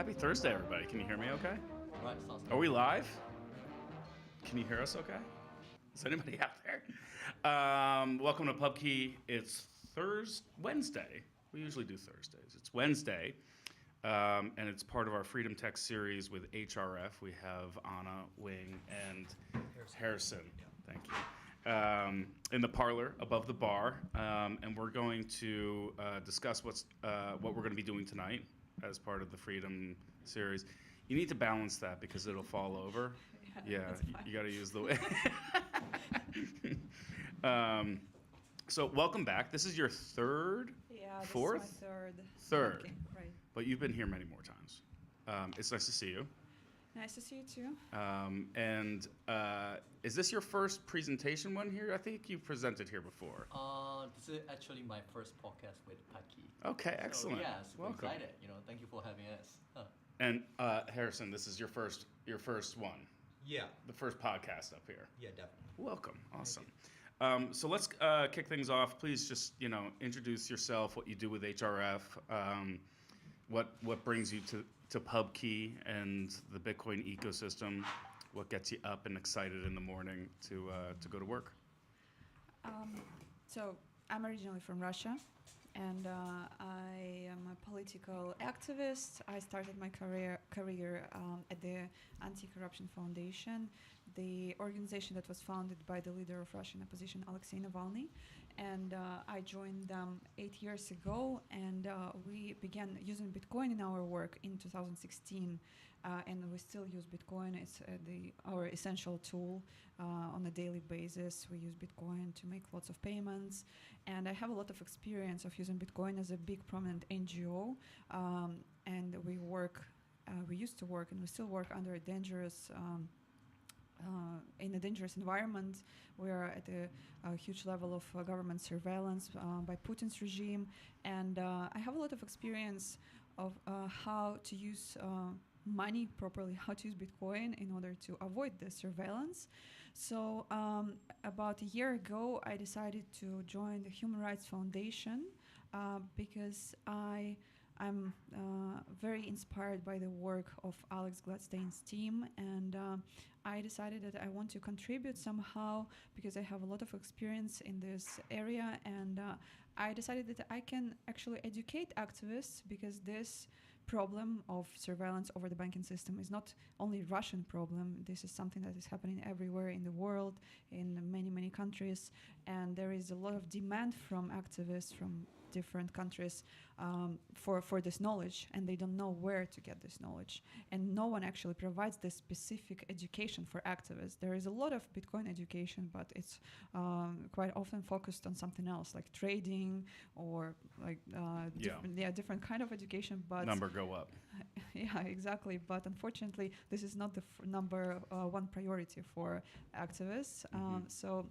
Happy Thursday, everybody. Can you hear me okay? Right, sounds good. Are we live? Can you hear us okay? Is anybody out there? Welcome to PubKey. It's Wednesday. We usually do Thursdays. It's Wednesday, and it's part of our Freedom Tech series with HRF. We have Anna, Wing, and Harrison. Thank you. In the parlor above the bar, and we're going to discuss what we're going to be doing tonight as part of the Freedom series. You need to balance that because it'll fall over. Yeah, you got to use the way. So welcome back. This is your third, fourth? This is my third. Third. Okay, right. But you've been here many more times. It's nice to see you. Nice to see you too. And is this your first presentation one here? I think you've presented here before. This is actually my first podcast with PubKey. Okay, excellent. So, yeah, super Welcome. excited. Thank you for having us. And Harrison, this is your first one. Yeah. The first podcast up here. Yeah, definitely. Welcome. Awesome. So let's kick things off. Please just introduce yourself, what you do with HRF, what brings you to PubKey and the Bitcoin ecosystem, what gets you up and excited in the morning to go to work. So I'm originally from Russia, and I am a political activist. I started my career at the Anti-Corruption Foundation, the organization that was founded by the leader of Russian opposition, Alexei Navalny. And I joined them 8 years ago, and we began using Bitcoin in our work in 2016. And we still use Bitcoin. It's our essential tool on a daily basis. We use Bitcoin to make lots of payments. And I have a lot of experience of using Bitcoin as a big prominent NGO. And we used to work, and we still work under a dangerous in a dangerous environment. We are at a huge level of government surveillance by Putin's regime, and I have a lot of experience of how to use money properly, how to use Bitcoin in order to avoid the surveillance. So about a year ago, I decided to join the Human Rights Foundation because I'm very inspired by the work of Alex Gladstein's team, and I decided that I want to contribute somehow because I have a lot of experience in this area, and I decided that I can actually educate activists because this problem of surveillance over the banking system is not only a Russian problem. This is something that is happening everywhere in the world, in many, many countries, and there is a lot of demand from activists from different countries for this knowledge, and they don't know where to get this knowledge. And no one actually provides this specific education for activists. There is a lot of Bitcoin education, but it's quite often focused on something else, like trading or like different kind of education. But number go up. Yeah, exactly. But unfortunately, this is not the number one priority for activists. So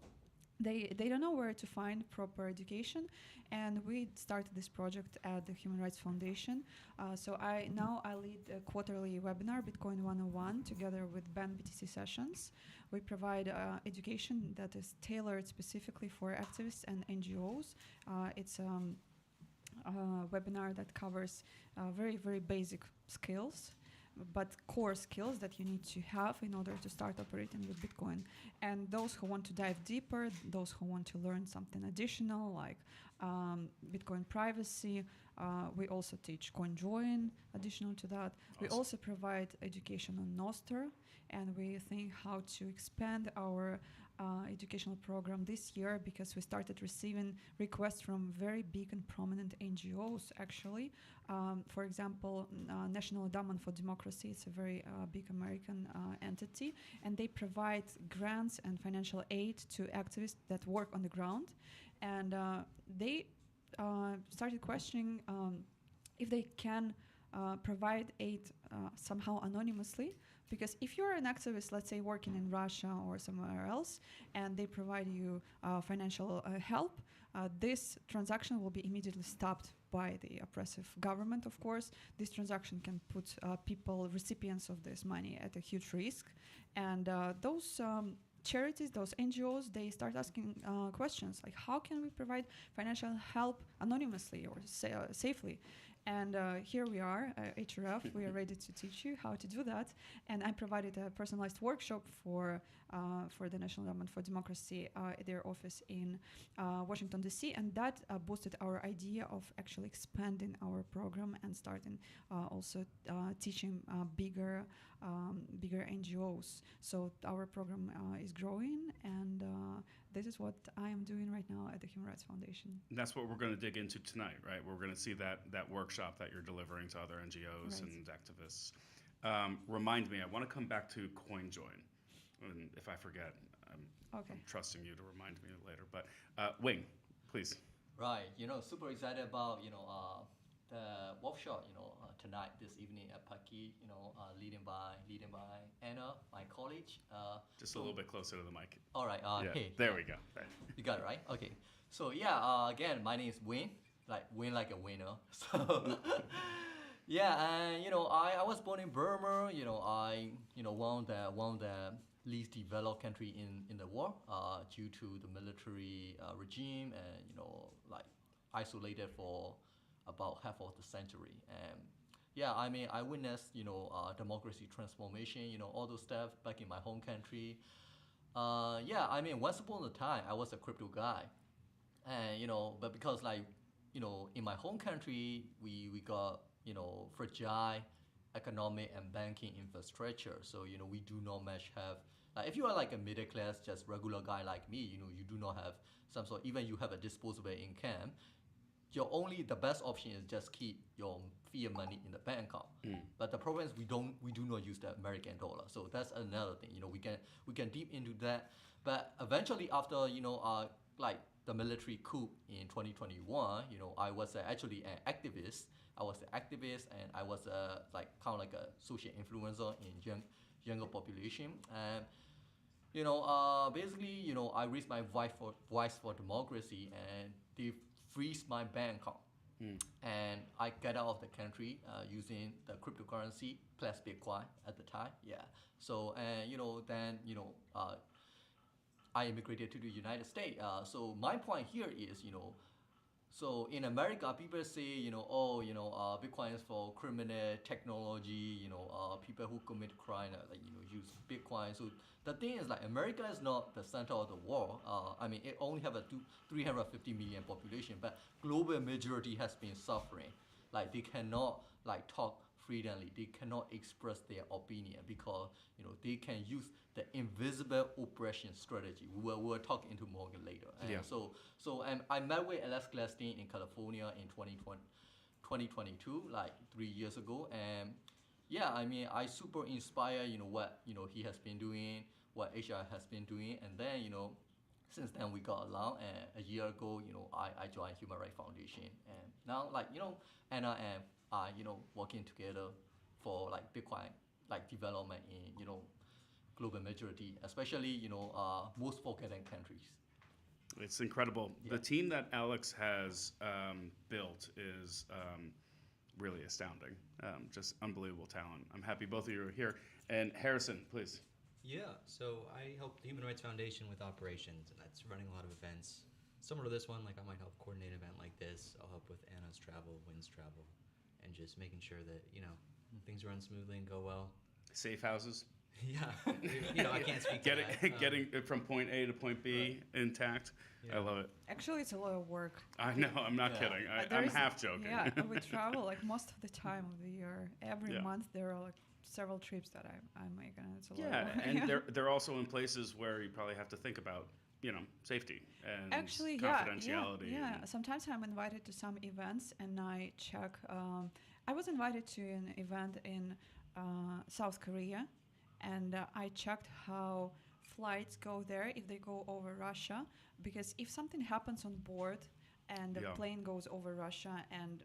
they don't know where to find proper education, and we started this project at the Human Rights Foundation. So I lead a quarterly webinar, Bitcoin 101, together with Ben BTC sessions. We provide education that is tailored specifically for activists and NGOs. It's a webinar that covers very, very basic skills, but core skills that you need to have in order to start operating with Bitcoin. And those who want to dive deeper, those who want to learn something additional like Bitcoin privacy, we also teach CoinJoin additional to that. Awesome. We also provide education on Nostr, and we think how to expand our educational program this year because we started receiving requests from very big and prominent NGOs actually. For example, National Endowment for Democracy, it's a very big American entity, and they provide grants and financial aid to activists that work on the ground. And they started questioning if they can provide aid somehow anonymously, because if you're an activist, let's say working in Russia or somewhere else, and they provide you financial help, this transaction will be immediately stopped by the oppressive government, of course. This transaction can put people, recipients of this money, at a huge risk. And those charities, those NGOs, they start asking questions like, how can we provide financial help anonymously or safely? And here we are, HRF. We are ready to teach you how to do that. And I provided a personalized workshop for the National Endowment for Democracy at their office in Washington, D.C. And that boosted our idea of actually expanding our program and starting also teaching bigger NGOs. So our program is growing, and this is what I am doing right now at the Human Rights Foundation. And that's what we're going to dig into tonight, right? We're going to see that workshop that you're delivering to other NGOs and activists. Remind me, I want to come back to CoinJoin. And if I forget, I'm trusting you to remind me later. But Wing, please. Right, super excited about, the workshop, tonight, this evening at PubKey, leading by Anna, my colleague. Just a little bit closer to the mic. All right, hey. There we go. Right. You got it, right? Okay. So again, my name is Win, win like a winner. So and I was born in Burma. I one of the least developed country in the world due to the military regime and isolated for about half of the century. And I witnessed democracy transformation, all those stuff back in my home country. Once upon a time I was a crypto guy, and but because in my home country we got fragile economic and banking infrastructure, so we do not much have if you are like a middle class just regular guy like me, you do not have some sort, even you have a disposable income, the best option is just keep your fiat money in the bank account. But the problem is we do not use the American dollar, so that's another thing. We can deep into that. But eventually after the military coup in 2021, I was actually an activist. I was an activist, and I was kind of like a social influencer in younger population. And basically, I raised my voice for democracy, and they freeze my bank account. And I get out of the country using the cryptocurrency plus Bitcoin at the time. So then I immigrated to the United States. So my point here is so in America, people say, Bitcoin is for criminal technology, people who commit crime, use Bitcoin. So the thing is, America is not the center of the world. It only have a 350 million population, but global majority has been suffering. They cannot talk freely. They cannot express their opinion because they can use the invisible oppression strategy. We'll talk into more later. And I met with Alex Gladstein in California in 2022, 3 years ago. And I super inspire what he has been doing, what HR has been doing, and then since then we got along. And a year ago, I joined Human Rights Foundation, and now Anna and I working together for Bitcoin development in global majority, especially most forgotten countries. It's incredible. The team that Alex has built is really astounding. Just unbelievable talent. I'm happy both of you are here. And Harrison, please. Yeah, so I help the Human Rights Foundation with operations, and that's running a lot of events. Similar to this one, I might help coordinate an event like this. I'll help with Anna's travel, Wynn's travel, and just making sure that, things run smoothly and go well. Safe houses. Yeah, I can't speak to that. Getting it from point A to point B intact. Yeah. I love it. Actually, it's a lot of work. I know. I'm not kidding. I'm half joking. Yeah, we travel most of the time of the year. Every month there are several trips that I'm making. And it's a lot of work. And they're also in places where you probably have to think about safety and confidentiality. Yeah. Sometimes I'm invited to some events and I check. I was invited to an event in South Korea, and I checked how flights go there if they go over Russia, because if something happens on board and the plane goes over Russia, and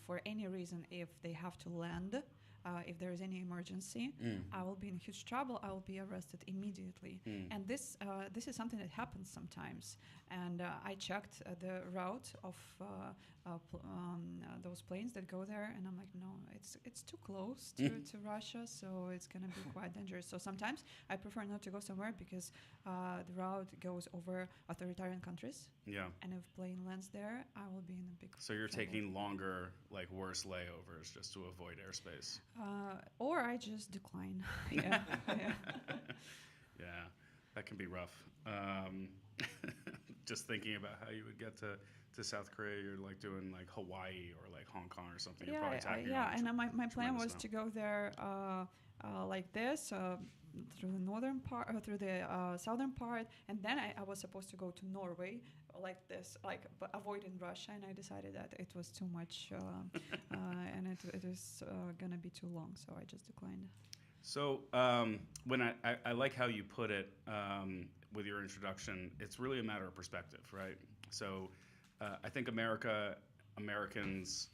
for any reason if they have to land, if there is any emergency, I will be in huge trouble. I will be arrested immediately. And this is something that happens sometimes. And I checked the route of those planes that go there, and I'm like, no, it's too close to Russia, so it's gonna be quite dangerous. So sometimes I prefer not to go somewhere because the route goes over authoritarian countries. Yeah. And if plane lands there, I will be in a big. So you're trouble. taking longer, like worse layovers just to avoid airspace. Or I just decline. Yeah. Yeah. Yeah, that can be rough. Just thinking about how you would get to South Korea, you're like doing like Hawaii or like Hong Kong or something. You're probably tacking on And my plan was tremendous to go there like this through the northern part, through the southern part, and then I was supposed to go to Norway like this, but avoiding Russia, and I decided that it was too much and it is gonna be too long, so I just declined. So when I like how you put it with your introduction, it's really a matter of perspective, right? So I think Americans,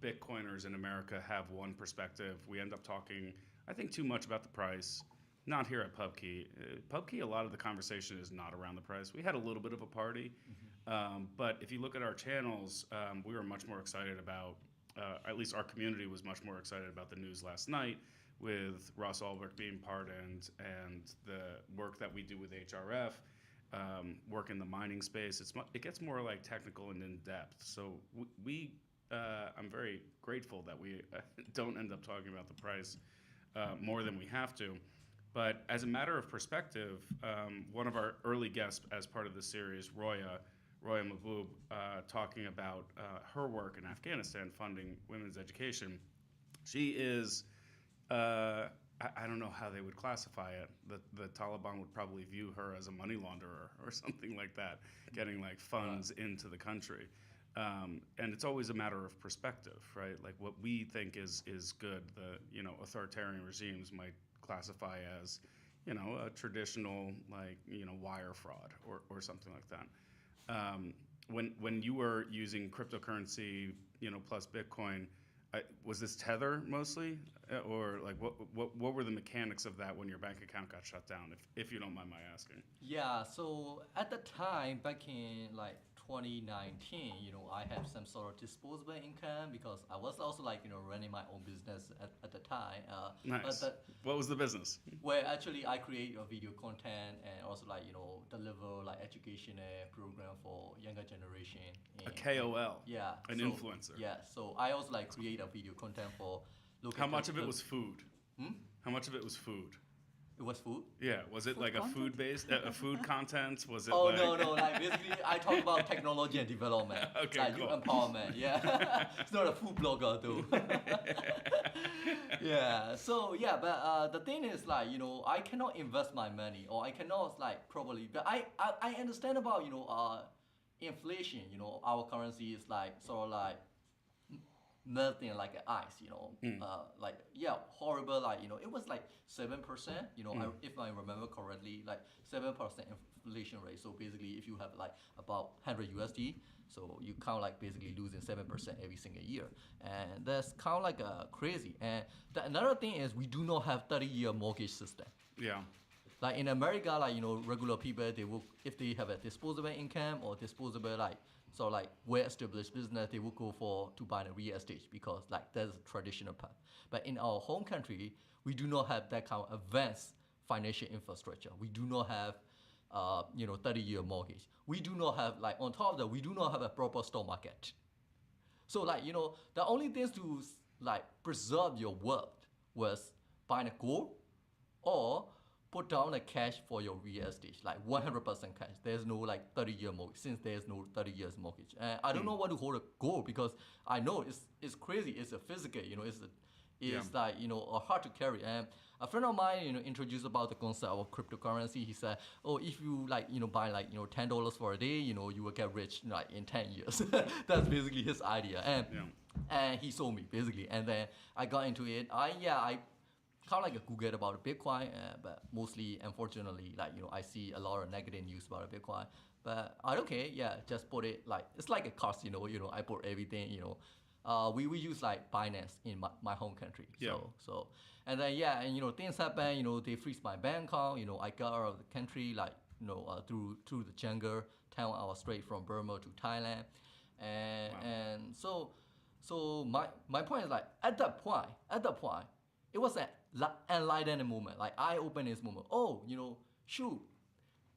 Bitcoiners in America have one perspective. We end up talking, I think, too much about the price. Not here at PubKey. PubKey, a lot of the conversation is not around the price. We had a little bit of a party, but if you look at our channels, we were much more excited about, at least our community was much more excited about the news last night with Ross Ulbricht being pardoned and the work that we do with HRF, work in the mining space. It gets more like technical and in depth. So I'm very grateful that we don't end up talking about the price more than we have to. But as a matter of perspective, one of our early guests as part of the series, Roya Mahboub, talking about her work in Afghanistan funding women's education, she is, I don't know how they would classify it. The Taliban would probably view her as a money launderer or something like that, getting like funds into the country. And it's always a matter of perspective, right? Like what we think is good, the authoritarian regimes might classify as, a traditional wire fraud or something like that. When you were using cryptocurrency, plus Bitcoin, was this Tether mostly, or like what were the mechanics of that when your bank account got shut down, if you don't mind my asking? Yeah, so at the time, back in 2019, I had some sort of disposable income because I was also running my own business at the time. Nice. What was the business? Where actually I create video content and also deliver educational program for younger generation. A KOL. Yeah. An influencer. Yeah. So I also create a video content for local. How much of it was food? Hmm? How much of it was food? It was food. Yeah, was it Food like content? a food-based, a food content? Was it? Oh like... no! Basically, I talk about technology and development. Okay, cool. Youth empowerment. Yeah, it's not a food blogger though. Yeah. So yeah, but the thing is I cannot invest my money, or I cannot probably. But I understand about inflation. Our currency is sort of melting like ice, horrible, it was 7%, if I remember correctly, 7% inflation rate. So basically, if you have about 100 USD, so you count basically losing 7% every single year, and that's kind of crazy. And another thing is we do not have 30-year mortgage system. Yeah. Like in America, regular people, they will, if they have a disposable income or disposable well-established business, they will go to buy a real estate because that's a traditional path. But in our home country, we do not have that kind of advanced financial infrastructure. We do not have 30-year mortgage. We do not have on top of that, we do not have a proper stock market. So the only things to preserve your wealth was buying a gold or put down a cash for your real estate, 100% cash. There's no 30-year mortgage, since there's no 30 years mortgage. And I don't know what to hold a gold because I know it's crazy. It's a physical, it's hard to carry. And a friend of mine, introduced about the concept of cryptocurrency. He said, oh, if you buy $10 for a day, you will get rich in 10 years. That's basically his idea. And he sold me basically. And then I got into it. I kind of Google about Bitcoin, but mostly, unfortunately, I see a lot of negative news about Bitcoin. But I don't care. Yeah, just put it it's like a casino. I put everything. we use like Binance in my home country. Yeah. So and then yeah, and things happen. They freeze my bank account. I got out of the country like through the jungle 10 hours straight from Burma to Thailand, and Wow. and so my point is like at that point it was an enlightening moment, like eye opening moment. Oh, shoot,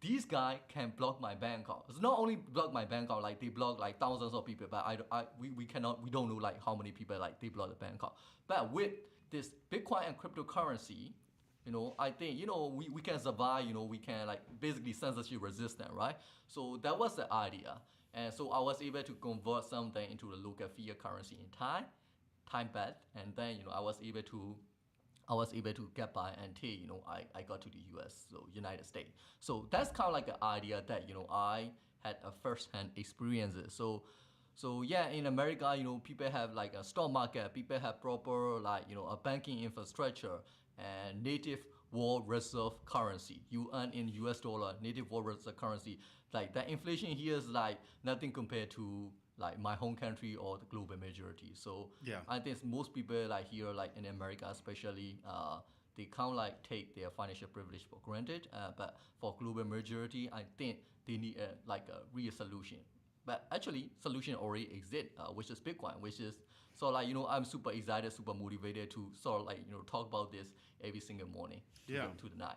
these guys can block my bank account. It's not only block my bank account, like they block like thousands of people, but we don't know like how many people like they block the bank account. But with this Bitcoin and cryptocurrency, I think we can survive. We can like basically censorship resistant, right? So that was the idea, and so I was able to convert something into the local fiat currency in Thai baht, and then I was able to get by until I got to the U.S., so United States. So that's kind of like an idea that I had a first-hand experiences. So yeah, in America, people have like a stock market, people have proper like a banking infrastructure and native world reserve currency. You earn in U.S. dollar, native world reserve currency. Like the inflation here is like nothing compared to like my home country or the global majority. So Yeah. I think most people like here, like in America especially, they can't like take their financial privilege for granted. But for global majority, I think they need like a real solution. But actually, solution already exists, which is Bitcoin, which is so like I'm super excited, super motivated to sort of like talk about this every single morning to the night.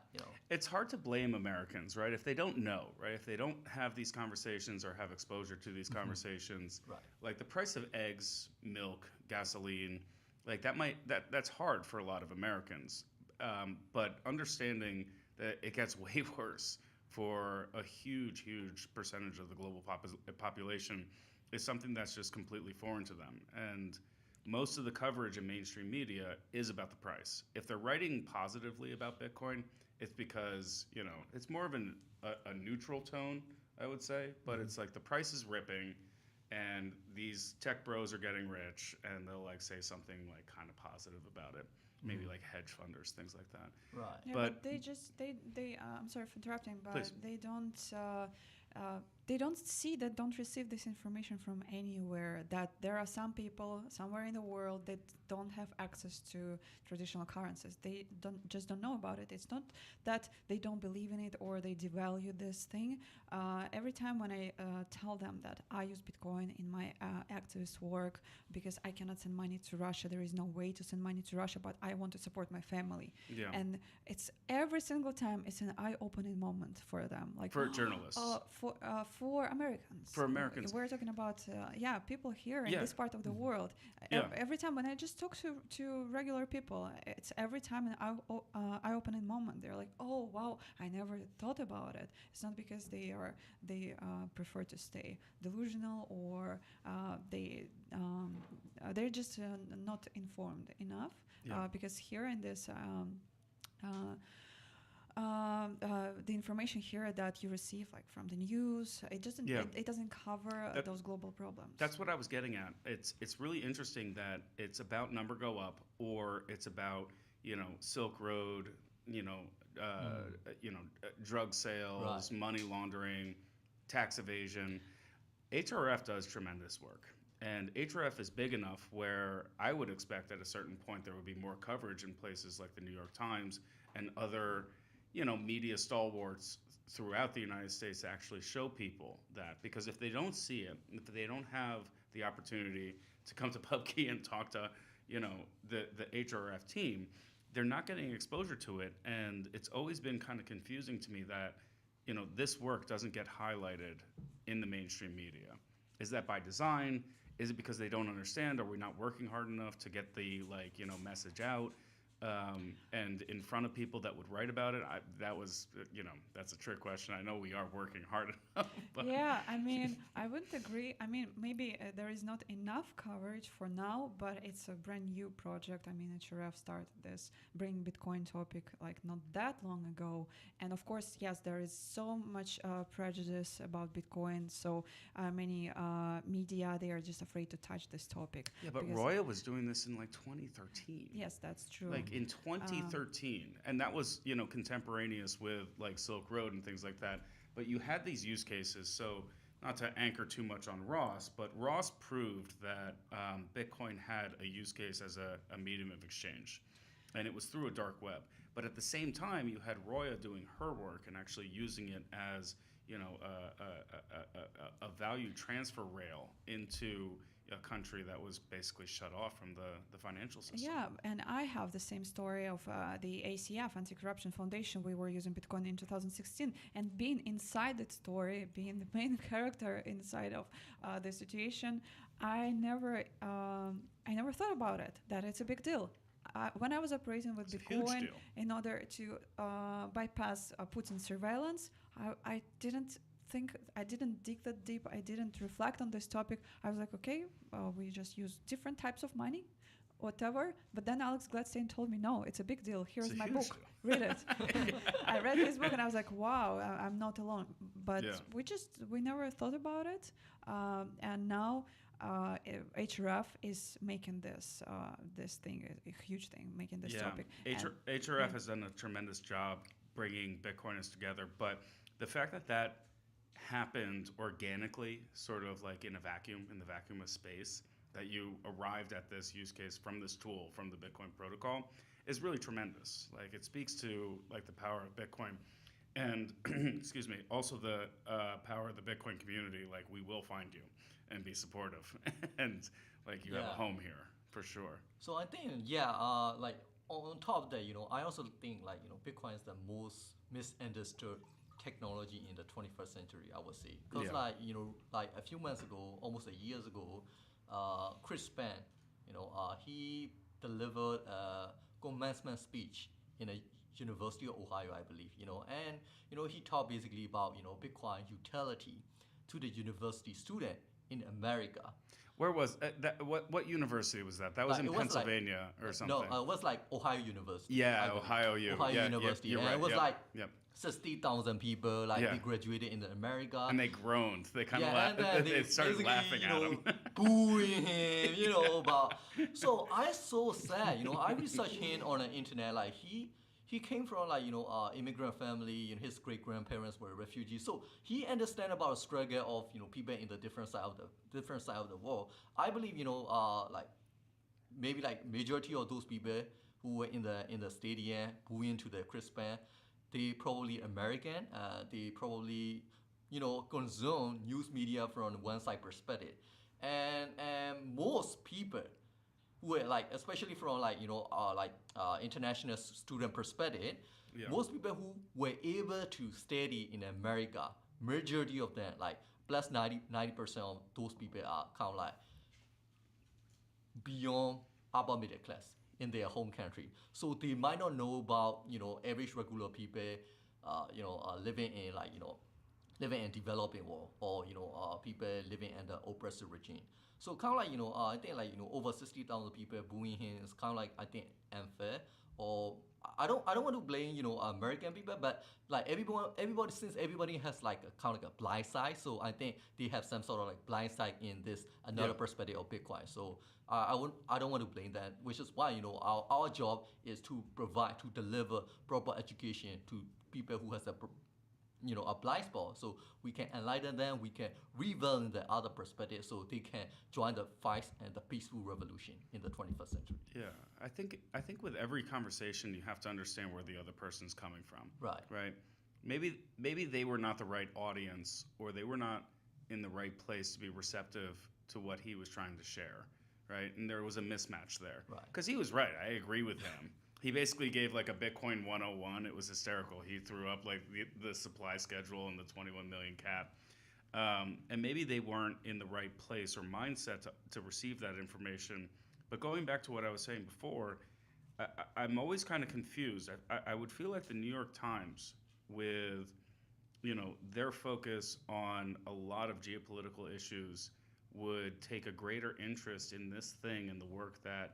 It's hard to blame Americans, right? If they don't know, right? If they don't have these conversations or have exposure to these conversations, Right. like the price of eggs, milk, gasoline, like that's hard for a lot of Americans. But understanding that it gets way worse for a huge percentage of the global population is something that's just completely foreign to them. And most of the coverage in mainstream media is about the price. If they're writing positively about Bitcoin, it's because it's more of a neutral tone, I would say. But it's like the price is ripping, and these tech bros are getting rich, and they'll like say something like kind of positive about it. Maybe like hedge funders, things like that. Right. Yeah, But- but they I'm sorry for interrupting, but Please. they don't see that, don't receive this information from anywhere, that there are some people somewhere in the world that don't have access to traditional currencies. They don't know about it. It's not that they don't believe in it or they devalue this thing. Every time when I tell them that I use Bitcoin in my activist work because I cannot send money to Russia, there is no way to send money to Russia, but I want to support my family. Yeah. And it's every single time it's an eye-opening moment for them, like For journalists. for Americans. For Americans. We're talking about people here in Yeah. this part of the world. Yeah. Every time when I just talk to regular people, it's every time an eye-opening moment. They're like, oh wow, I never thought about it. It's not because they prefer to stay delusional or they're just not informed enough. Yeah. Because here in this the information here that you receive like from the news, it doesn't Yeah. it doesn't cover That- those global problems. That's what I was getting at. It's really interesting that it's about number go up, or it's about Silk Road, drug sales, Right. money laundering, tax evasion. HRF does tremendous work, and HRF is big enough where I would expect at a certain point there would be more coverage in places like the New York Times and other media stalwarts throughout the United States to actually show people that. Because if they don't see it, if they don't have the opportunity to come to PubKey and talk to the HRF team, they're not getting exposure to it. And it's always been kind of confusing to me that this work doesn't get highlighted in the mainstream media. Is that by design? Is it because they don't understand? Are we not working hard enough to get the message out and in front of people that would write about it? That's a trick question. I know we are working hard enough. But Yeah, I mean, I wouldn't agree. I mean, maybe there is not enough coverage for now, but it's a brand new project. I mean, HRF started this Bring Bitcoin topic like not that long ago. And of course, yes, there is so much prejudice about Bitcoin. So many media, they are just afraid to touch this topic. Yeah, but because- Roya was doing this in like 2013. Yes, that's true. Like in 2013, and that was contemporaneous with like Silk Road and things like that. But you had these use cases. So not to anchor too much on Ross, but Ross proved that Bitcoin had a use case as a medium of exchange, and it was through a dark web. But at the same time, you had Roya doing her work and actually using it as a value transfer rail into a country that was basically shut off from the financial system. Yeah, and I have the same story of the ACF, Anti-Corruption Foundation. We were using Bitcoin in 2016, and being inside that story, being the main character inside of the situation, I never thought about it, that it's a big deal. When I was operating with It's a huge Bitcoin, deal. in order to bypass Putin's surveillance, I didn't dig that deep. I didn't reflect on this topic. I was like, okay, we just use different types of money, whatever. But then Alex Gladstein told me, no, it's a big deal. Here's It's a my huge book. deal. Read it. I read his book and I was like, wow, I'm not alone. But Yeah. we never thought about it. And now HRF is making this thing a huge thing, making this topic. HRF yeah. has done a tremendous job bringing Bitcoiners together, but the fact that happened organically, sort of like in the vacuum of space, that you arrived at this use case from this tool, from the Bitcoin protocol, is really tremendous. Like, it speaks to like the power of Bitcoin, and excuse me, also the power of the Bitcoin community. Like, we will find you and be supportive, and like you have a Yeah. home here for sure. So I think, like on top of that, I also think like, Bitcoin is the most misunderstood technology in the 21st century, I would say. Because Yeah. like a few months ago, almost a years ago, Chris Span, he delivered a commencement speech in a University of Ohio, I believe, and, he talked basically about, Bitcoin utility to the university student in America. Where was that? What university was that? That was Like, in it was like- Pennsylvania or something. No, it was like Ohio University. Yeah, I believe. Ohio U. Ohio Yeah, University. you're and right. it was Yep, like yep. 60,000 people, like Yeah. they graduated in America. And they groaned. They kind of and laughed. then They started basically, laughing at him. booing him, but so I so sad, I researched him on the internet, like he came from like, immigrant family, his great grandparents were refugees. So he understand about the struggle of, people in the different side of the world. I believe, like maybe like majority of those people who were in the stadium booing to the Chris Span, they probably American. They probably consume news media from one side perspective, and most people who were like, especially from like international student perspective, Yeah. most people who were able to study in America, majority of them, like plus 90% of those people are kind of like beyond upper middle class in their home country. So they might not know about, average regular people, living in like, living in developing world, or, people living under oppressive regime. So kind of like, I think like, over 60,000 people booing him is kind of like, I think, unfair. Or I don't want to blame, American people, but like everybody, since everybody has like a kind of like a blind side, so I think they have some sort of like blind side in this another Yeah. perspective of Bitcoin. So I don't want to blame that, which is why, our job is to provide, to deliver proper education to people who has a blind spot, so we can enlighten them, we can reveal the other perspective, so they can join the fight and the peaceful revolution in the 21st century. Yeah, I think with every conversation, you have to understand where the other person's coming from. Right. Right. Maybe they were not the right audience, or they were not in the right place to be receptive to what he was trying to share. Right. And there was a mismatch there. Right. Because he was right. I agree with him. He basically gave like a Bitcoin 101. It was hysterical. He threw up like the supply schedule and the 21 million cap. And maybe they weren't in the right place or mindset to receive that information. But going back to what I was saying before, I'm always kind of confused. I would feel like the New York Times, with their focus on a lot of geopolitical issues, would take a greater interest in this thing and the work that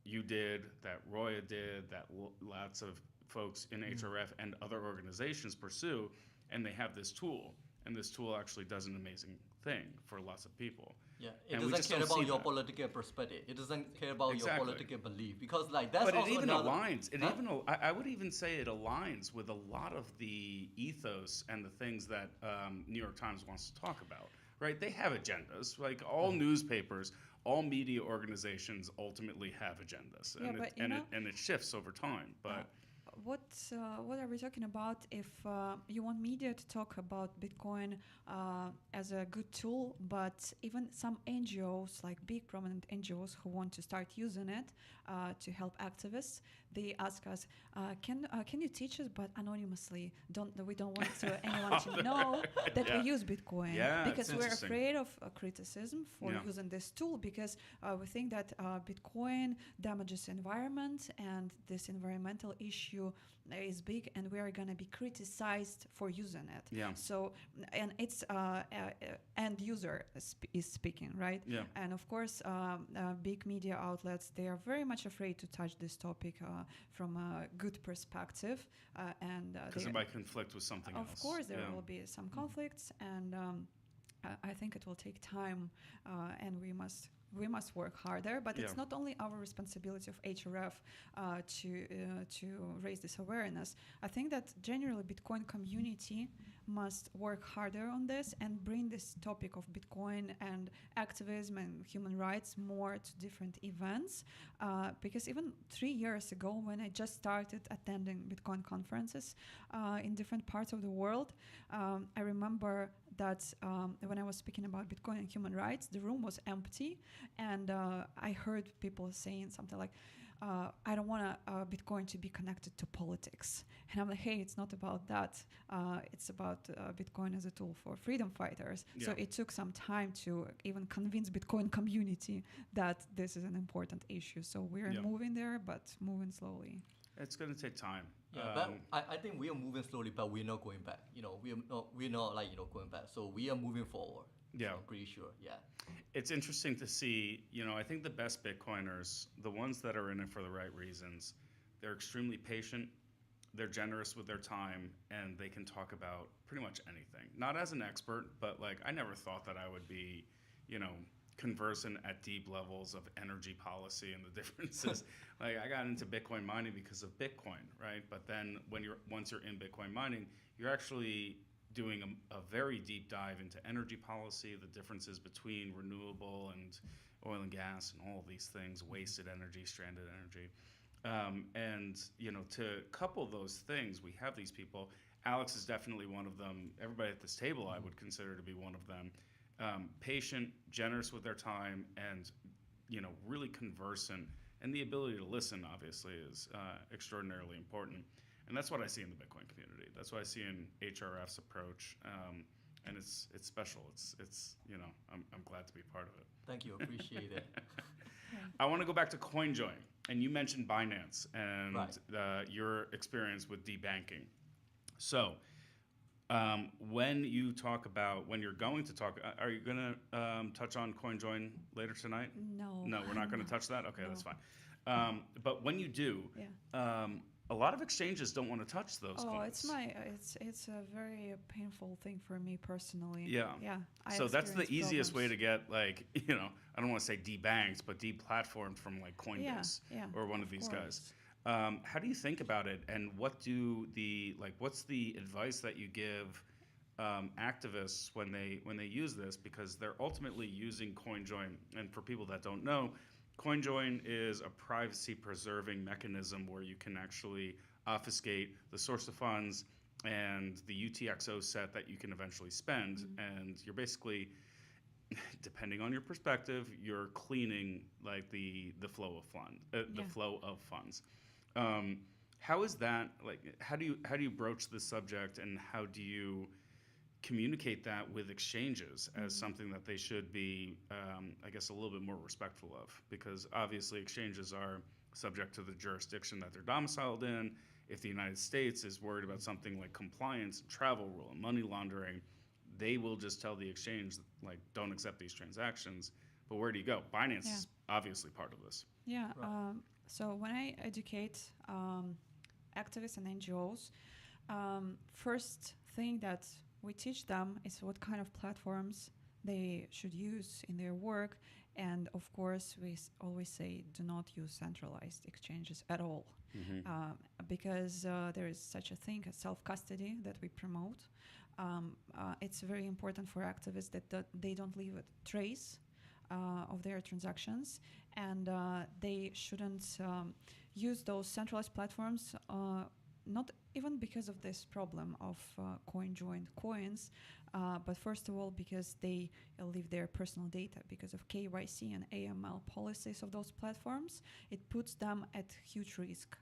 you did, that Roya did, that lots of folks in HRF and other organizations pursue, and they have this tool. and this tool actually does an amazing thing for lots of people. Yeah, it And we doesn't just care don't about see your that. political perspective. It doesn't care about your Exactly. political belief because like that's But it also even another. aligns. It Huh? even I would even say it aligns with a lot of the ethos and the things that New York Times wants to talk about. Right? They have agendas. Like all newspapers, all media organizations ultimately have agendas, Yeah, and but and it shifts over time. But what are we talking about if you want media to talk about Bitcoin as a good tool, but even some NGOs, like big prominent NGOs who want to start using it to help activists, they ask us, can you teach us, but anonymously? We don't want anyone to know that Yeah. we use Bitcoin Yeah, because it's we're interesting. afraid of criticism for Yeah. using this tool because we think that Bitcoin damages environment and this environmental issue is big and we are going to be criticized for using it. Yeah. So, and it's end user is speaking, right? Yeah. And of course, big media outlets, they are very much afraid to touch this topic from a good perspective. Because it might conflict with something else. Of course, there Yeah. will be some conflicts, and I think it will take time, and we must work harder. But it's Yeah. not only our responsibility of HRF to raise this awareness. I think that generally Bitcoin community must work harder on this and bring this topic of Bitcoin and activism and human rights more to different events. Because even 3 years ago, when I just started attending Bitcoin conferences in different parts of the world, I remember that when I was speaking about Bitcoin and human rights, the room was empty, and I heard people saying something like, I don't want Bitcoin to be connected to politics. And I'm like, hey, it's not about that. It's about Bitcoin as a tool for freedom fighters. So Yeah. it took some time to even convince Bitcoin community that this is an important issue. So we're Yeah. moving there, but moving slowly. It's going to take time. Yeah, but I think we are moving slowly, but we're not going back. We're not like going back. So we are moving forward. Yeah. So I'm pretty sure. Yeah. It's interesting to see, I think the best Bitcoiners, the ones that are in it for the right reasons, they're extremely patient, they're generous with their time, and they can talk about pretty much anything. Not as an expert, but like I never thought that I would be, conversant at deep levels of energy policy and the differences. Like I got into Bitcoin mining because of Bitcoin, right? But then once you're in Bitcoin mining, you're actually doing a very deep dive into energy policy, the differences between renewable and oil and gas and all of these things, wasted energy, stranded energy. And to couple those things, we have these people. Alex is definitely one of them. Everybody at this table I would consider to be one of them. Patient, generous with their time, and really conversant. And the ability to listen, obviously, is extraordinarily important. And that's what I see in the Bitcoin community. That's what I see in HRF's approach, and it's special. It's I'm glad to be part of it. Thank you. Appreciate it. I want to go back to CoinJoin, and you mentioned Binance and Right. your experience with debanking. So, when you're going to talk, are you going to touch on CoinJoin later tonight? No. No, we're not going to touch that. Okay, No. that's fine. But when you do, Yeah. a lot of exchanges don't want to touch those Oh, coins. it's a very painful thing for me personally. Yeah. Yeah. I So that's the experience easiest way to problems. get I don't want to say debanked, but deplatformed from like Coinbase Yeah, or one of of these guys. course. How do you think about it, and what's the advice that you give activists when they use this, because they're ultimately using CoinJoin? And for people that don't know, CoinJoin is a privacy-preserving mechanism where you can actually obfuscate the source of funds and the UTXO set that you can eventually spend, and you're basically, depending on your perspective, you're cleaning like the flow of funds. How is that like? How do you broach the subject, and how do you communicate that with exchanges as something that they should be, I guess, a little bit more respectful of? Because obviously exchanges are subject to the jurisdiction that they're domiciled in. If the United States is worried about something like compliance, travel rule, and money laundering, they will just tell the exchange, like, don't accept these transactions. But where do you go? Binance is obviously part of this. Yeah. Right. So when I educate activists and NGOs, first thing that we teach them is what kind of platforms they should use in their work. And of course, we always say do not use centralized exchanges at all, because there is such a thing as self-custody that we promote. It's very important for activists that they don't leave a trace of their transactions, and they shouldn't use those centralized platforms, not even because of this problem of coin-joined coins, but first of all because they leave their personal data because of KYC and AML policies of those platforms. It puts them at huge risk,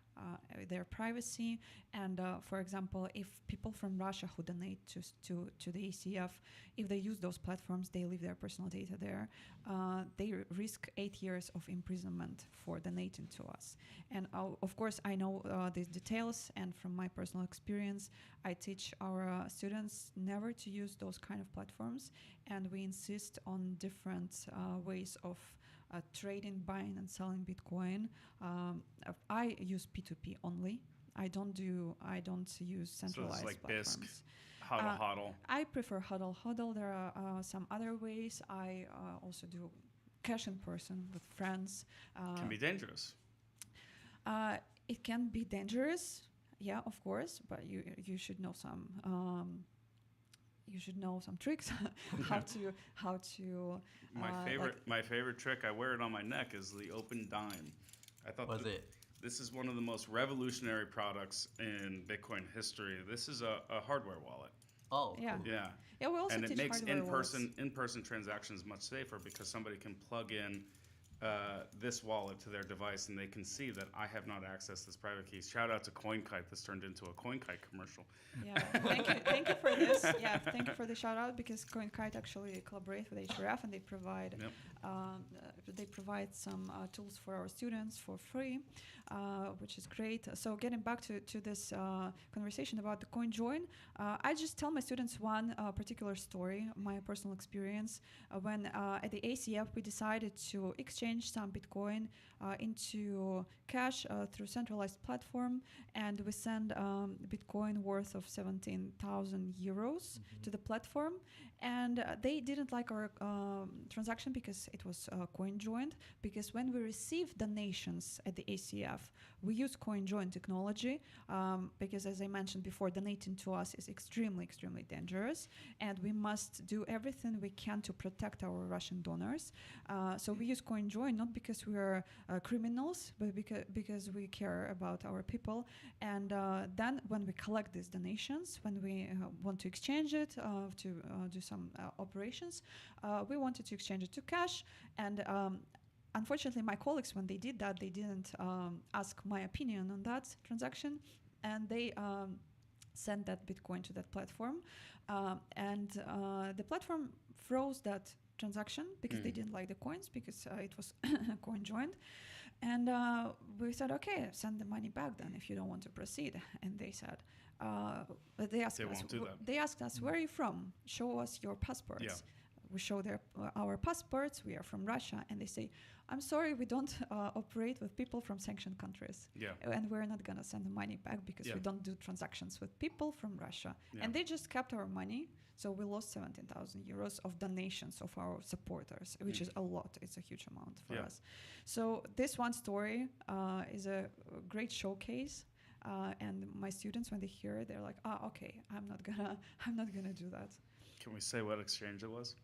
their privacy. And for example, if people from Russia who donate to the ACF, if they use those platforms, they leave their personal data there, they risk 8 years of imprisonment for donating to us. And of course, I know these details, and from my personal experience, I teach our students never to use those kind of platforms, and we insist on different ways of trading, buying and selling Bitcoin. I use P2P only. I don't use centralized so it's like platforms. BISC, HODL, HODL. I prefer HODL. There are some other ways. I also do cash in person with friends. Can be dangerous. It can be dangerous, yeah, of course, but you should know some tricks how to My favorite trick, I wear it on my neck, is the open dime. I thought this is one of the most revolutionary products in Bitcoin history. This is a hardware wallet. Oh, Yeah. cool. Yeah. Yeah, we also And it teach makes hardware wallets. in-person transactions much safer because somebody can plug in this wallet to their device and they can see that I have not accessed this private key. Shout out to CoinKite. This turned into a CoinKite commercial. Yeah, thank you for this. Yeah, thank you for the shout out, because CoinKite actually collaborates with HRF, and they provide some tools for our students for free, which is great. So getting back to this conversation about the CoinJoin, I just tell my students one particular story, my personal experience, when at the ACF we decided to exchange some Bitcoin into cash through centralized platform, and we send Bitcoin worth of 17,000 euros to the platform, and they didn't like our transaction because it was coin joined, because when we receive donations at the ACF, we use coin join technology, because as I mentioned before, donating to us is extremely dangerous, and we must do everything we can to protect our Russian donors. So we use coin join not because we are criminals, but because we care about our people. And then when we collect these donations, when we want to exchange it to do some operations, we wanted to exchange it to cash. And unfortunately, my colleagues, when they did that, they didn't ask my opinion on that transaction, and they sent that Bitcoin to that platform, and the platform froze that transaction because they didn't like the coins, because it was coin joined. And we said, okay, send the money back then if you don't want to proceed. And they said, they asked us, where are you from? Show us your passports. Yeah. We show our passports. We are from Russia, and they say, I'm sorry, we don't operate with people from sanctioned countries. Yeah. And we're not going to send the money back because we don't do transactions with people from Russia. Yeah. And they just kept our money. So we lost 17,000 euros of donations of our supporters, which is a lot. It's a huge amount for us. So this one story is a great showcase. And my students, when they hear it, they're like, okay, I'm not gonna do that. Can we say what exchange it was?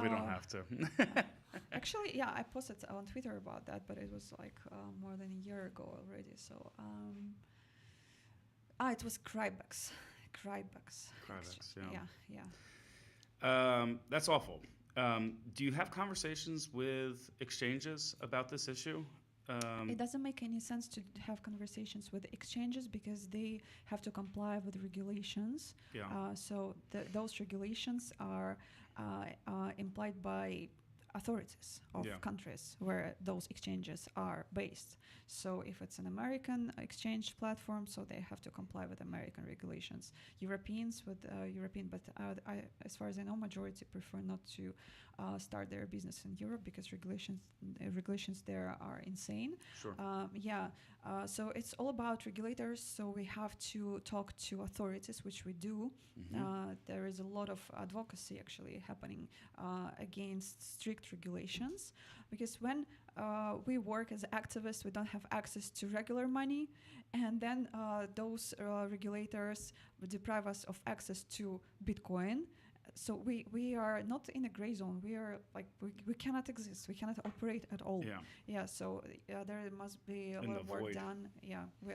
We don't have to. Actually, yeah, I posted on Twitter about that, but it was like more than a year ago already. So, it was Crybex. Crybex, Yeah. That's awful. Do you have conversations with exchanges about this issue? It doesn't make any sense to have conversations with exchanges because they have to comply with regulations. Yeah. So those regulations are implied by authorities of countries where those exchanges are based. So if it's an American exchange platform, so they have to comply with American regulations. Europeans with European, but as far as I know, majority prefer not to start their business in Europe because regulations there are insane. Sure. So it's all about regulators. So we have to talk to authorities, which we do. There is a lot of advocacy actually happening against strict regulations, because when we work as activists, we don't have access to regular money, and then those regulators deprive us of access to Bitcoin. So we are not in a gray zone. We are like we cannot exist. We cannot operate at all. So there must be a lot of work done.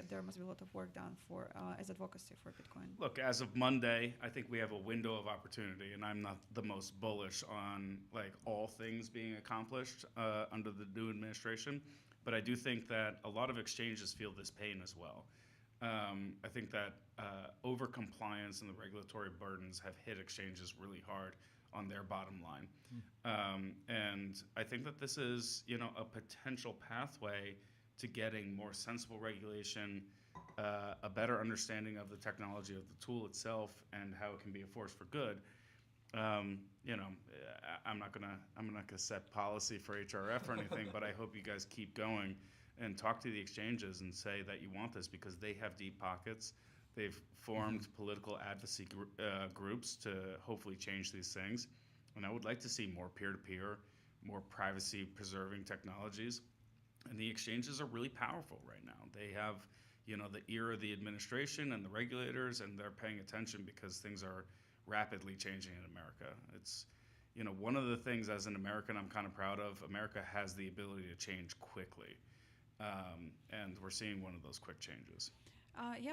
There must be a lot of work done for as advocacy for Bitcoin. Look, as of Monday, I think we have a window of opportunity, and I'm not the most bullish on like all things being accomplished under the new administration, but I do think that a lot of exchanges feel this pain as well. I think that over-compliance and the regulatory burdens have hit exchanges really hard on their bottom line. And I think that this is, a potential pathway to getting more sensible regulation, a better understanding of the technology of the tool itself and how it can be a force for good. I'm not gonna set policy for HRF or anything, but I hope you guys keep going and talk to the exchanges and say that you want this, because they have deep pockets. They've formed political advocacy groups to hopefully change these things. And I would like to see more peer-to-peer, more privacy-preserving technologies. And the exchanges are really powerful right now. They have, the ear of the administration and the regulators, and they're paying attention because things are rapidly changing in America. It's, one of the things as an American I'm kind of proud of, America has the ability to change quickly. And we're seeing one of those quick changes.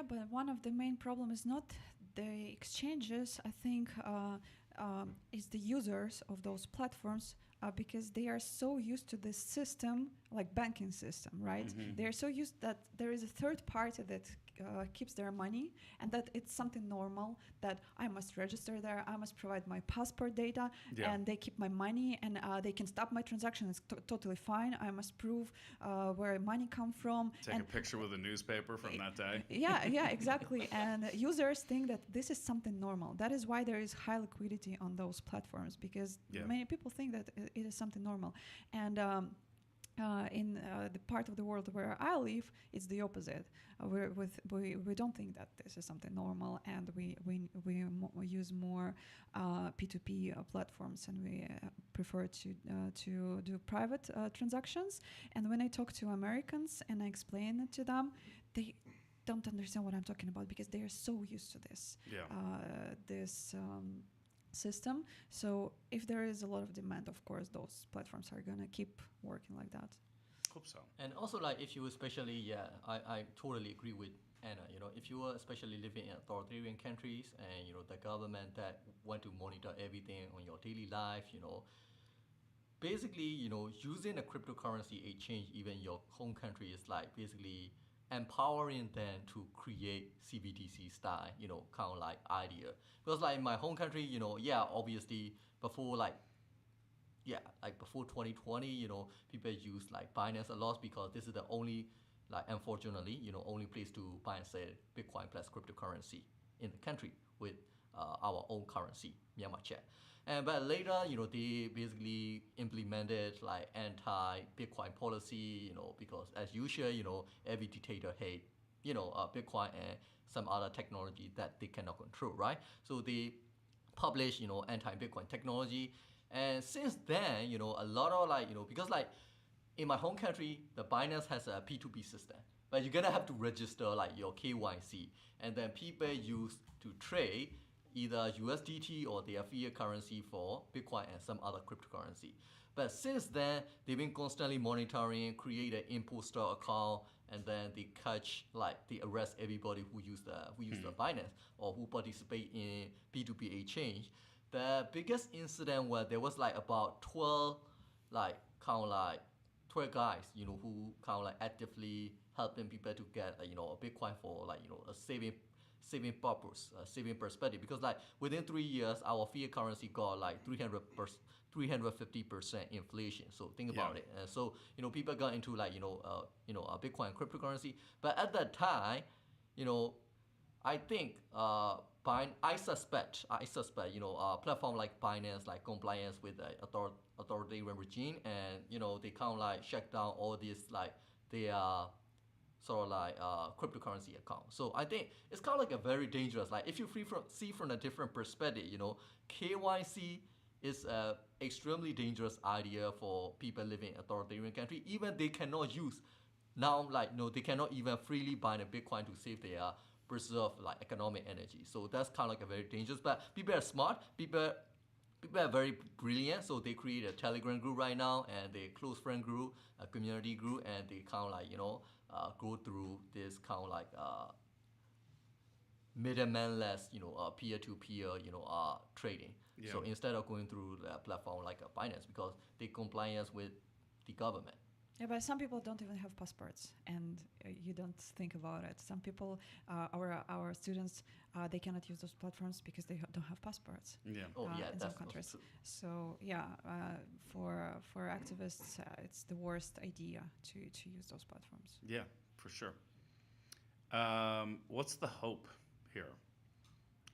But one of the main problems is not the exchanges, I think, is the users of those platforms, because they are so used to this system, like banking system, right? They are so used that there is a third party that keeps their money, and that it's something normal, that I must register there, I must provide my passport data, and they keep my money, and they can stop my transaction. It's totally fine. I must prove where money come from. Take a picture with a newspaper from that day. Exactly. And users think that this is something normal. That is why there is high liquidity on those platforms, because many people think that it is something normal. And in the part of the world where I live, it's the opposite. We don't think that this is something normal, and we use more P2P platforms, and we prefer to do private transactions. And when I talk to Americans and I explain it to them, they don't understand what I'm talking about, because they are so used to this. System. So if there is a lot of demand, of course, those platforms are gonna keep working like that. Hope so. And also, like, if you especially, I totally agree with Anna. If you are especially living in authoritarian countries, and the government that want to monitor everything on your daily life, basically, using a cryptocurrency exchange, even your home country, is like basically empowering them to create CBDC style, kind of like idea. Because like in my home country, obviously before before 2020, people use like Binance a lot, because this is the only, like, unfortunately, only place to buy and sell Bitcoin plus cryptocurrency in the country with our own currency, Myanmar Check. But later, they basically implemented like anti-Bitcoin policy, because as usual, every dictator hate, Bitcoin and some other technology that they cannot control, right? So they publish, anti-Bitcoin technology. And since then, a lot of because like in my home country, the Binance has a P2P system, but you're gonna have to register like your KYC, and then people use to trade either USDT or their fiat currency for Bitcoin and some other cryptocurrency. But since then, they've been constantly monitoring, create an imposter account, and then they catch, they arrest everybody who use the Binance or who participate in P2P exchange. The biggest incident where there was about 12 12 guys, who actively helping people to get a Bitcoin for a saving saving purpose, saving perspective. Because like within 3 years, our fiat currency got like 350% inflation. So think about Yeah. it. So people got into like Bitcoin cryptocurrency. But at that time, you know, I think I suspect platform like Binance like compliance with the authoritarian regime, and they kind of like shut down all these like their sort of like cryptocurrency account. So I think it's kind of like a very dangerous. Like if you see from a different perspective, KYC is a extremely dangerous idea for people living in authoritarian country. Even they cannot use now, like they cannot even freely buy a Bitcoin to save their preserve like economic energy. So that's kind of like a very dangerous. But people are smart. People are very brilliant. So they create a Telegram group right now, and they close friend group, a community group, and they kind of like go through this kind of like middleman-less peer-to-peer trading. Yeah. So instead of going through the platform like a Binance, because they compliance with the government. Yeah, but some people don't even have passports, and you don't think about it. Some people, our students, they cannot use those platforms because they don't have passports. Yeah. Oh yeah, in that's some also countries. true. So yeah, for activists, it's the worst idea to use those platforms. Yeah, for sure. What's the hope here?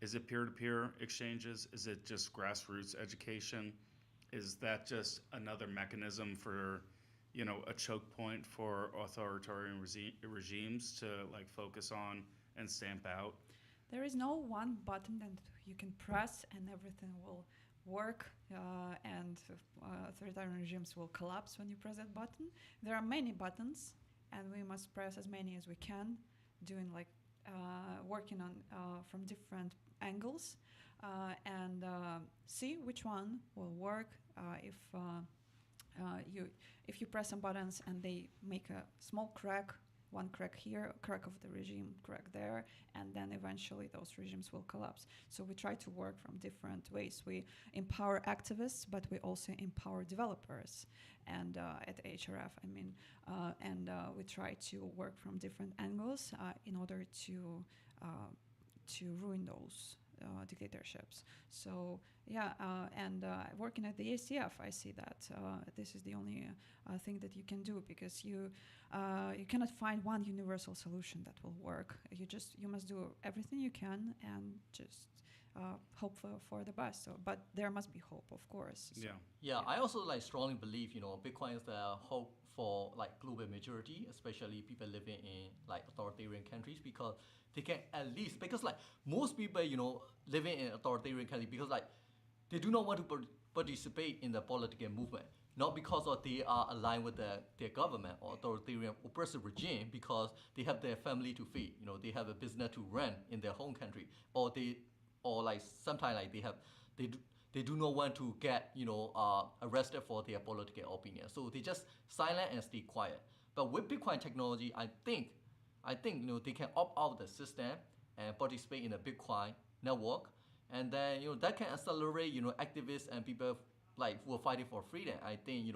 Is it peer-to-peer exchanges? Is it just grassroots education? Is that just another mechanism for, a choke point for authoritarian regimes to like focus on and stamp out? There is no one button that you can press and everything will work, and authoritarian regimes will collapse when you press that button. There are many buttons, and we must press as many as we can, doing like working on from different angles, and see which one will work. If you press some buttons and they make a small crack, one crack here, a crack of the regime, crack there, and then eventually those regimes will collapse. So we try to work from different ways. We empower activists, but we also empower developers. And at HRF, and we try to work from different angles in order to ruin those dictatorships. So yeah, and working at the ACF, I see that this is the only thing that you can do, because you cannot find one universal solution that will work. You must do everything you can and just hope for the best. So, but there must be hope, of course. So, Yeah. I also like strongly believe Bitcoin is the hope for like global majority, especially people living in like authoritarian countries, because they can at least, because like most people living in authoritarian country, because like they do not want to participate in the political movement, not because of they are aligned with their government or authoritarian oppressive regime, because they have their family to feed, they have a business to run in their home country, or like sometimes like they do not want to get arrested for their political opinion, so they just silent and stay quiet. But with Bitcoin technology, I think they can opt out the system and participate in the Bitcoin network, and then that can accelerate activists and people like who are fighting for freedom. I think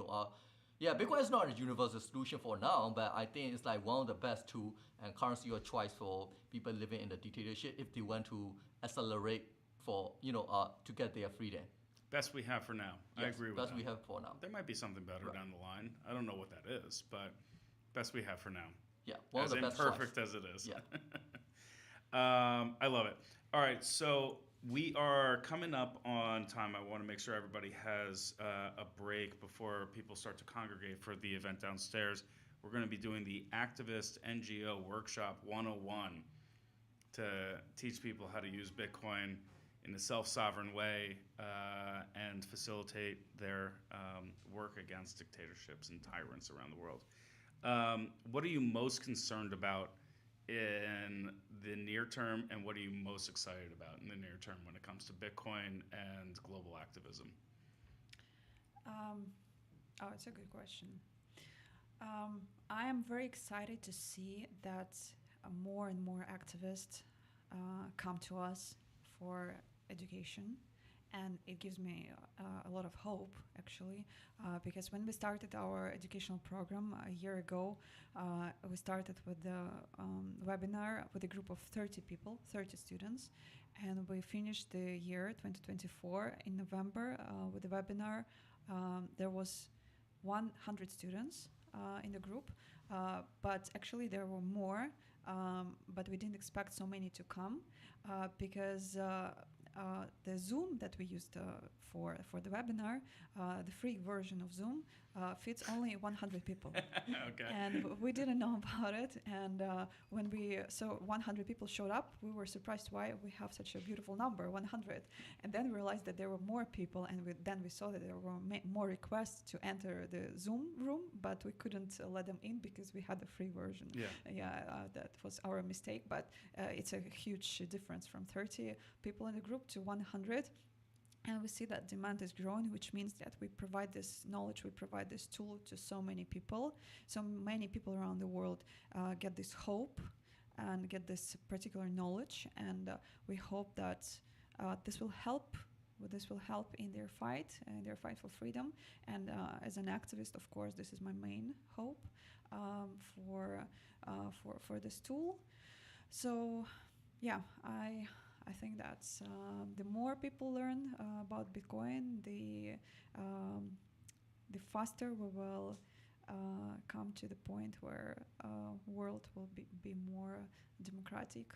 Bitcoin is not a universal solution for now, but I think it's like one of the best tool and currency of choice for people living in the dictatorship if they want to accelerate for to get their freedom. Best we have for now. I Yes, agree with best that. we have for now. There might be something better Right. down the line. I don't know what that is, but best we have for now. Yeah, one As of the best imperfect choice. as it is. Yeah. I love it. All right, so we are coming up on time. I want to make sure everybody has a break before people start to congregate for the event downstairs. We're going to be doing the Activist NGO Workshop 101 to teach people how to use Bitcoin in a self-sovereign way and facilitate their work against dictatorships and tyrants around the world. What are you most concerned about in the near term, and what are you most excited about in the near term when it comes to Bitcoin and global activism? It's a good question. I am very excited to see that more and more activists come to us for education and it gives me a lot of hope, actually, because when we started our educational program a year ago, we started with the webinar with a group of 30 people, 30 students, and we finished the year 2024 in November with the webinar. There was 100 students in the group, but actually there were more, but we didn't expect so many to come because the Zoom that we used for the webinar, the free version of Zoom, fits only 100 people. Okay. And we didn't know about it. And when we saw 100 people showed up, we were surprised why we have such a beautiful number, 100. And then we realized that there were more people, and then we saw that there were more requests to enter the Zoom room, but we couldn't let them in because we had the free version. That was our mistake, but it's a huge difference from 30 people in the group to 100. And we see that demand is growing, which means that we provide this knowledge, we provide this tool to so many people. So many people around the world get this hope and get this particular knowledge. And we hope that this will help. This will help in their fight for freedom. And as an activist, of course, this is my main hope for this tool. So, yeah, I think that's the more people learn about Bitcoin, the faster we will come to the point where world will be more democratic.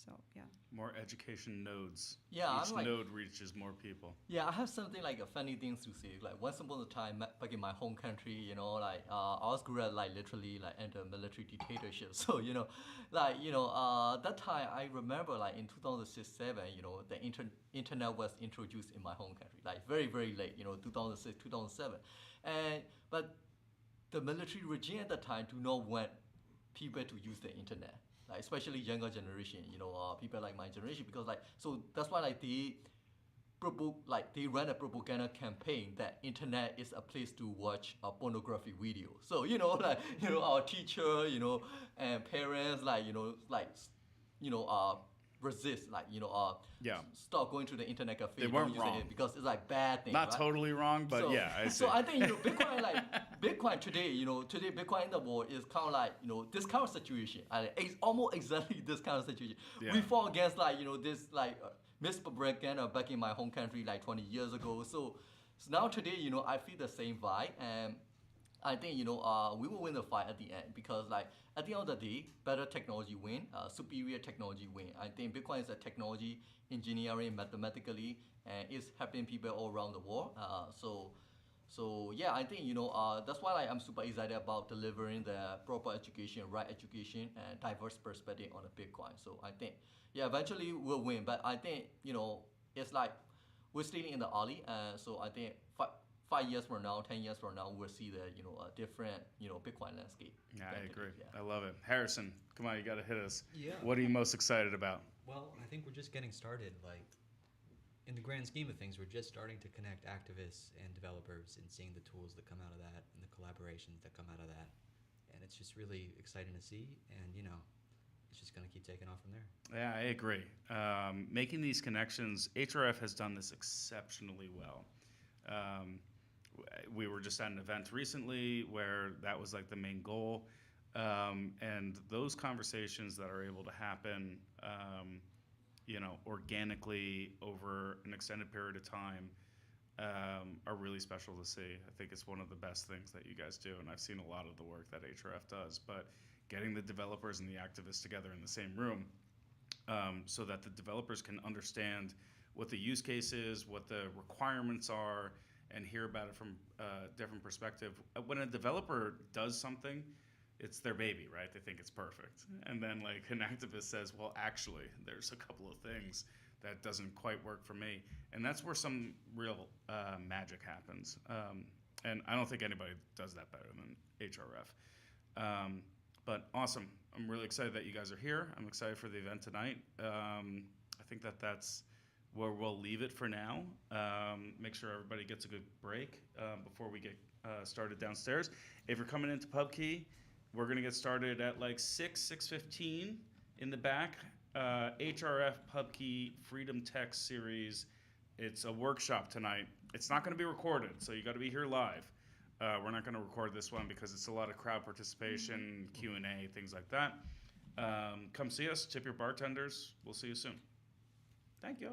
So yeah. More education nodes. Yeah, Each node reaches more people. Yeah, I have something like a funny things to say. Like once upon a time, back in my home country, you know, like I was grew up like literally like under military dictatorship. So you know, that time I remember like in 2006-7, you know, the internet was introduced in my home country, like very very late, you know, 2006 2007, but the military regime at that time do not want people to use the internet. Like especially younger generation, you know, people like my generation, because like so that's why like they ran a propaganda campaign that internet is a place to watch a pornography video. So you know, like you know, our teacher, you know, and parents, resist, like you know, stop going to the internet cafe. They weren't don't use wrong it because it's like bad thing. Not right? totally wrong, but So, yeah, I see. So I think you know, Bitcoin today, you know, Bitcoin in the world is kind of like, you know, this kind of situation. It's almost exactly this kind of situation. Yeah. We fought against like, you know, this like mispropaganda back in my home country like 20 years ago. So now today, you know, I feel the same vibe, and I think, you know, we will win the fight at the end, because like at the end of the day, better technology win, superior technology win. I think Bitcoin is a technology, engineering, mathematically, and it's helping people all around the world. So yeah, I think, you know, that's why I'm super excited about delivering the proper education, right education, and diverse perspective on the Bitcoin. So I think, yeah, eventually we'll win. But I think, you know, it's like we're still in the early, so I think 5 years from now, 10 years from now, we'll see the, you know, a different, you know, Bitcoin landscape. Yeah, I agree. Yeah. I love it. Harrison, come on, you got to hit us. Yeah. What are you most excited about? Well, I think we're just getting started. Like, in the grand scheme of things, we're just starting to connect activists and developers and seeing the tools that come out of that and the collaborations that come out of that. And it's just really exciting to see. And, you know, it's just going to keep taking off from there. Yeah, I agree. Making these connections, HRF has done this exceptionally well. We were just at an event recently where that was like the main goal. And those conversations that are able to happen, you know, organically over an extended period of time are really special to see. I think it's one of the best things that you guys do, and I've seen a lot of the work that HRF does, but getting the developers and the activists together in the same room so that the developers can understand what the use case is, what the requirements are, and hear about it from a different perspective. When a developer does something, it's their baby, right? They think it's perfect. And then like an activist says, well, actually, there's a couple of things that doesn't quite work for me. And that's where some real magic happens. And I don't think anybody does that better than HRF. But awesome. I'm really excited that you guys are here. I'm excited for the event tonight. I think that's where we'll leave it for now. Make sure everybody gets a good break before we get started downstairs. If you're coming into PubKey, we're gonna get started at like 6:15 in the back. HRF PubKey Freedom Tech Series It's a workshop tonight. It's not going to be recorded, so you got to be here live. We're not going to record this one because it's a lot of crowd participation, Q&A, things like that. Come see us, tip your bartenders. We'll see you soon. Thank you.